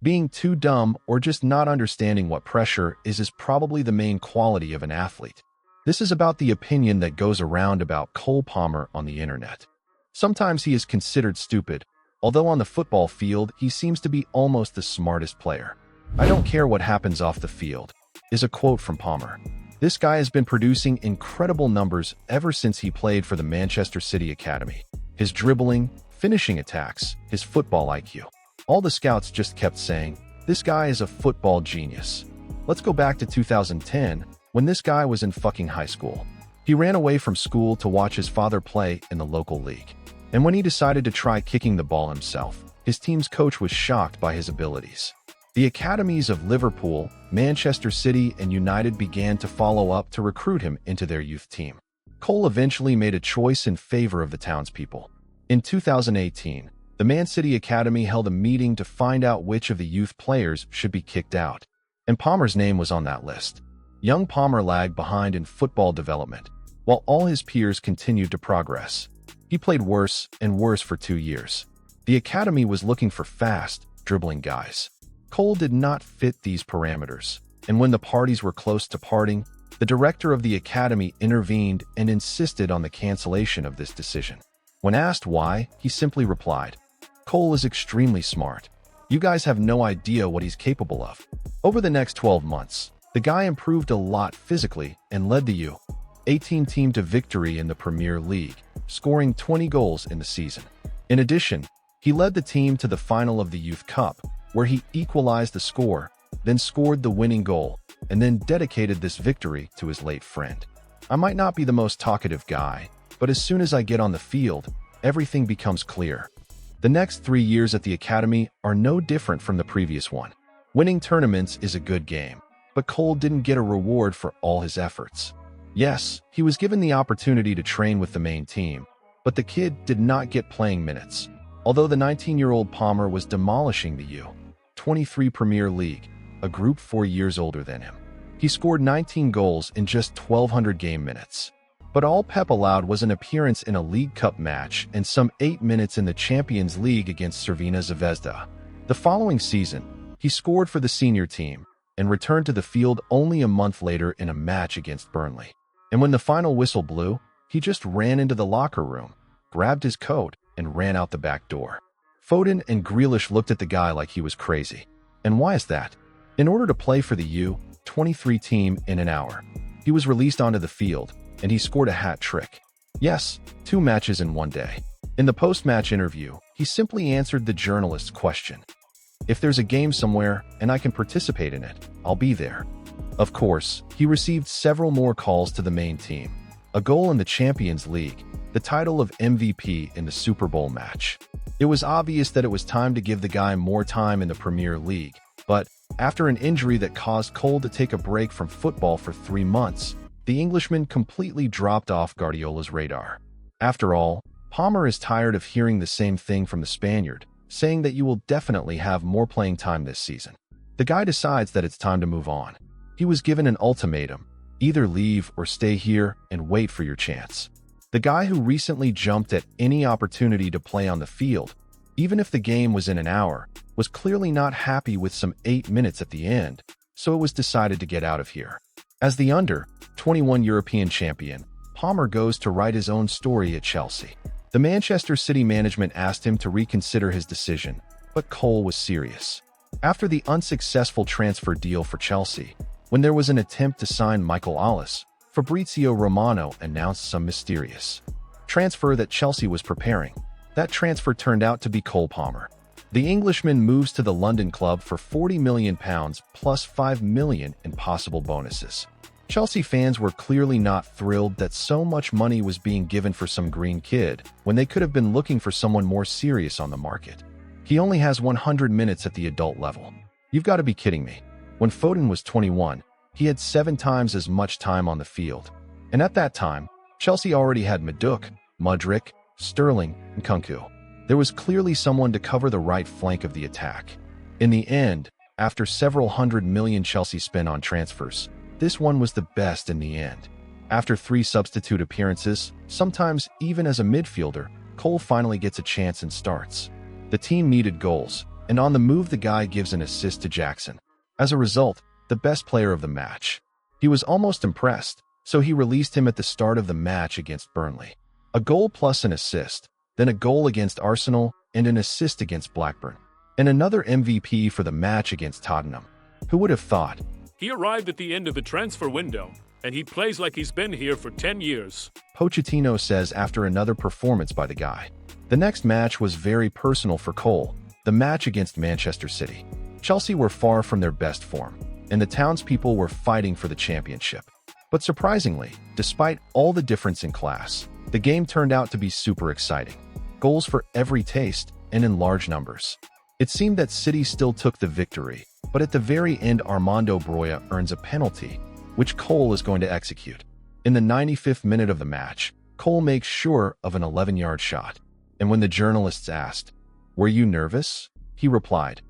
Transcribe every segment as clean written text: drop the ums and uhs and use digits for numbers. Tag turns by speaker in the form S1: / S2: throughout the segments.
S1: Being too dumb or just not understanding what pressure is probably the main quality of an athlete. This is about the opinion that goes around about Cole Palmer on the internet. Sometimes he is considered stupid, although on the football field he seems to be almost the smartest player. "I don't care what happens off the field," is a quote from Palmer. This guy has been producing incredible numbers ever since he played for the Manchester City Academy. His dribbling, finishing attacks, his football IQ. All the scouts just kept saying, "This guy is a football genius." Let's go back to 2010, when this guy was in fucking high school. He ran away from school to watch his father play in the local league. And when he decided to try kicking the ball himself, his team's coach was shocked by his abilities. The academies of Liverpool, Manchester City, and United began to follow up to recruit him into their youth team. Cole eventually made a choice in favor of the townspeople. In 2018, the Man City Academy held a meeting to find out which of the youth players should be kicked out, and Palmer's name was on that list. Young Palmer lagged behind in football development, while all his peers continued to progress. He played worse and worse for 2 years. The academy was looking for fast, dribbling guys. Cole did not fit these parameters, and when the parties were close to parting, the director of the academy intervened and insisted on the cancellation of this decision. When asked why, he simply replied, "Cole is extremely smart. You guys have no idea what he's capable of." Over the next 12 months, the guy improved a lot physically and led the U18 team to victory in the Premier League, scoring 20 goals in the season. In addition, he led the team to the final of the Youth Cup, where he equalized the score, then scored the winning goal, and then dedicated this victory to his late friend. "I might not be the most talkative guy, but as soon as I get on the field, everything becomes clear." The next 3 years at the academy are no different from the previous one. Winning tournaments is a good game, but Cole didn't get a reward for all his efforts. Yes, he was given the opportunity to train with the main team, but the kid did not get playing minutes. Although the 19-year-old Palmer was demolishing the U23 Premier League, a group 4 years older than him. He scored 19 goals in just 1,200 game minutes. But all Pep allowed was an appearance in a League Cup match and some 8 minutes in the Champions League against Crvena Zvezda. The following season, he scored for the senior team and returned to the field only a month later in a match against Burnley. And when the final whistle blew, he just ran into the locker room, grabbed his coat, and ran out the back door. Foden and Grealish looked at the guy like he was crazy. And why is that? In order to play for the U23 team in an hour, he was released onto the field, and he scored a hat trick. Yes, 2 matches in 1 day. In the post-match interview, he simply answered the journalist's question. "If there's a game somewhere and I can participate in it, I'll be there." Of course, he received several more calls to the main team, a goal in the Champions League, the title of MVP in the Super Bowl match. It was obvious that it was time to give the guy more time in the Premier League, but after an injury that caused Cole to take a break from football for 3 months, the Englishman completely dropped off Guardiola's radar. After all, Palmer is tired of hearing the same thing from the Spaniard, saying that you will definitely have more playing time this season. The guy decides that it's time to move on. He was given an ultimatum: either leave or stay here and wait for your chance. The guy who recently jumped at any opportunity to play on the field, even if the game was in an hour, was clearly not happy with some 8 minutes at the end, so it was decided to get out of here. As the under-21 European champion, Palmer goes to write his own story at Chelsea. The Manchester City management asked him to reconsider his decision, but Cole was serious. After the unsuccessful transfer deal for Chelsea, when there was an attempt to sign Michael Ollis, Fabrizio Romano announced some mysterious transfer that Chelsea was preparing. That transfer turned out to be Cole Palmer. The Englishman moves to the London club for £40 million plus £5 million in possible bonuses. Chelsea fans were clearly not thrilled that so much money was being given for some green kid when they could have been looking for someone more serious on the market. He only has 100 minutes at the adult level. You've got to be kidding me. When Foden was 21, he had 7 times as much time on the field. And at that time, Chelsea already had Maduk, Mudryk, Sterling, and Kunku. There was clearly someone to cover the right flank of the attack. In the end, after several $100 million Chelsea spent on transfers, this one was the best in the end. After 3 substitute appearances, sometimes even as a midfielder, Cole finally gets a chance and starts. The team needed goals, and on the move the guy gives an assist to Jackson. As a result, the best player of the match. He was almost impressed, so he released him at the start of the match against Burnley. A goal plus an assist, then a goal against Arsenal and an assist against Blackburn, and another MVP for the match against Tottenham. Who would have thought?
S2: He arrived at the end of the transfer window, and he plays like he's been here for 10 years.
S1: Pochettino says after another performance by the guy. The next match was very personal for Cole, the match against Manchester City. Chelsea were far from their best form, and the townspeople were fighting for the championship. But surprisingly, despite all the difference in class, the game turned out to be super exciting. Goals for every taste and in large numbers. It seemed that City still took the victory, but at the very end Armando Broja earns a penalty, which Cole is going to execute. In the 95th minute of the match, Cole makes sure of an 11-yard shot. And when the journalists asked, "Were you nervous?" he replied,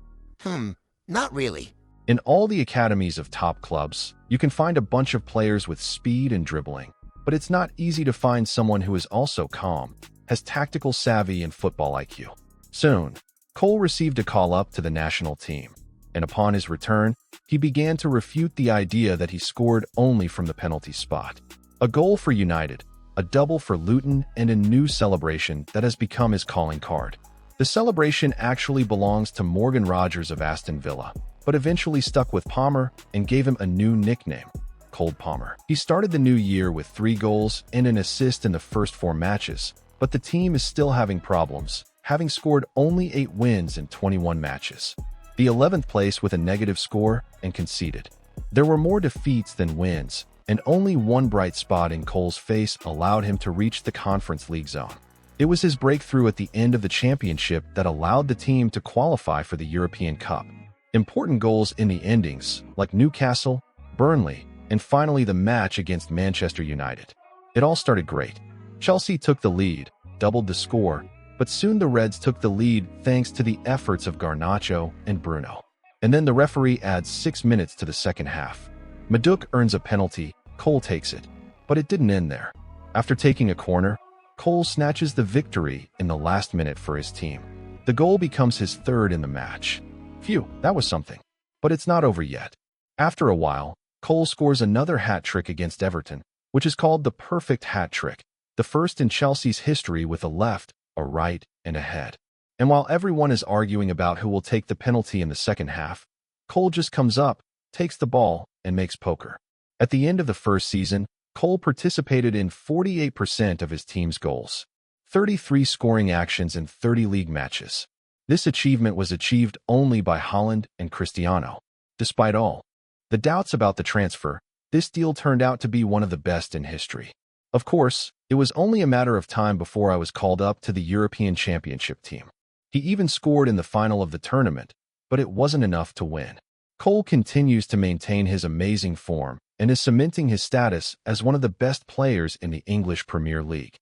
S3: Not really.
S1: In all the academies of top clubs, you can find a bunch of players with speed and dribbling, but it's not easy to find someone who is also calm, has tactical savvy and football IQ. Soon, Cole received a call-up to the national team, and upon his return, he began to refute the idea that he scored only from the penalty spot. A goal for United, a double for Luton, and a new celebration that has become his calling card. The celebration actually belongs to Morgan Rogers of Aston Villa, but eventually stuck with Palmer and gave him a new nickname, Cold Palmer. He started the new year with 3 goals and an assist in the first 4 matches, but the team is still having problems, having scored only 8 wins in 21 matches. The 11th place with a negative score and conceded. There were more defeats than wins, and only one bright spot in Cole's face allowed him to reach the Conference League zone. It was his breakthrough at the end of the championship that allowed the team to qualify for the European Cup. Important goals in the endings, like Newcastle, Burnley, and finally the match against Manchester United. It all started great. Chelsea took the lead, doubled the score, but soon the Reds took the lead thanks to the efforts of Garnacho and Bruno. And then the referee adds 6 minutes to the second half. Madueke earns a penalty, Cole takes it. But it didn't end there. After taking a corner, Cole snatches the victory in the last minute for his team. The goal becomes his 3rd in the match. Phew, that was something. But it's not over yet. After a while, Cole scores another hat-trick against Everton, which is called the perfect hat-trick, the first in Chelsea's history with a left, a right, and a head. And while everyone is arguing about who will take the penalty in the second half, Cole just comes up, takes the ball, and makes poker. At the end of the first season, Cole participated in 48% of his team's goals, 33 scoring actions in 30 league matches. This achievement was achieved only by Haaland and Cristiano. Despite all the doubts about the transfer, this deal turned out to be one of the best in history. Of course, it was only a matter of time before I was called up to the European Championship team. He even scored in the final of the tournament, but it wasn't enough to win. Cole continues to maintain his amazing form and is cementing his status as one of the best players in the English Premier League.